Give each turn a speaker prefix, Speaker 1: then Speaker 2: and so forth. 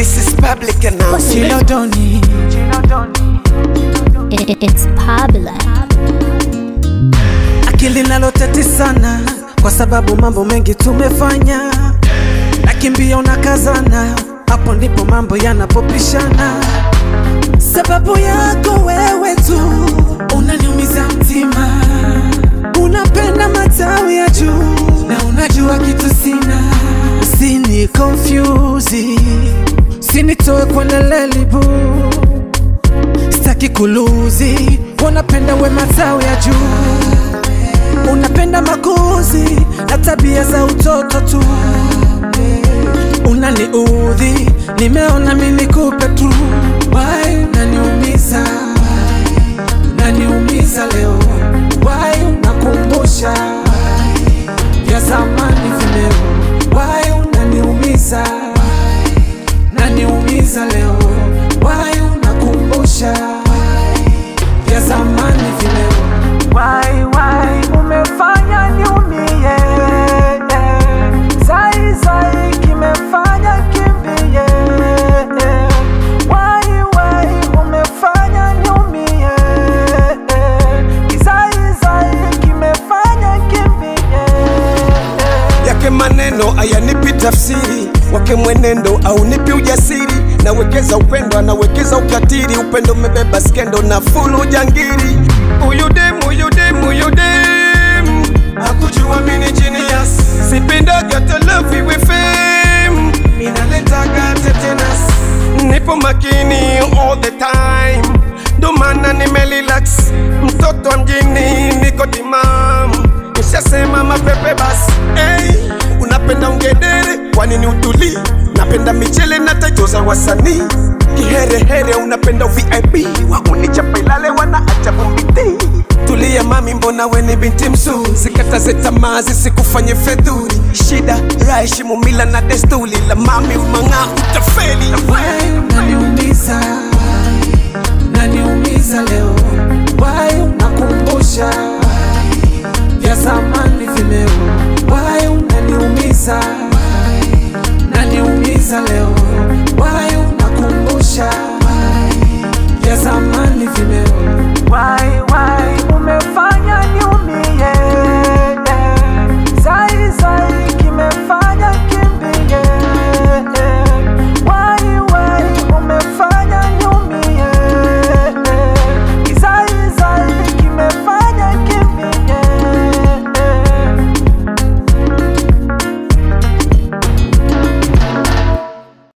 Speaker 1: This is public announcement.
Speaker 2: Chino Doni.
Speaker 3: It's Pablo.
Speaker 2: Akili nalotati sana kwa sababu mambo mengi tumefanya, nakimbia unakazana, hapo ndipo mambo yanapopishana. Sababu yako wewe tu unaniumiza mtima, unapenda matawi ya juu na unajua kitu sina. Usini confuse, usinitoe kwenye lelibu, sitaki kuluzi. Unapenda we matawi ya juu, unapenda makuzi na tabia za utoto tu. Unaniudhi, nimeona mimi nikupe tu. Why unaniumiza, unaniumiza leo? Why unakumbusha ya zamani vileo? Why unaniumiza, unaniumiza leo? Why unakumbusha ya zamani vileo? Why umefanya niumie? Zai kimefanya kimbie. Why umefanya niumie? Zai kimefanya kimbie.
Speaker 1: Yake maneno hayanipi tafsiri, wake mwenendo au nipi ujasiri. Nawekeza upendo, anawekeza ukatiri. Upendo umebeba skendo na full ujangiri. Uyu dem hakujua mini genius. Sipendaga to love you with fame, minaletaga tetanus. Nipo makini all the time, ndo maana nimerelax. Mtoto wa mjini niko timamu, nishasema mapepe basi. Hey, unapenda ungedere, kwa nini utuli? Napenda michele na tajo za wasanii. Kiherehere unapenda VIP, wakunichapa ilale wana ajabu mbiti. Tulia mami, mbona we ni binti mzuri? Sikataze tamaa zisikufanye fedhuri. Shida raishi mumila na desturi, la mami umanga utafeli.
Speaker 2: Why unaniumiza, unaniumiza leo? Why unakumbusha ya zamani vileo? Why unaniumiza, unaniumiza leo? Why unakumbusha ya zamani vileo? Why umefanya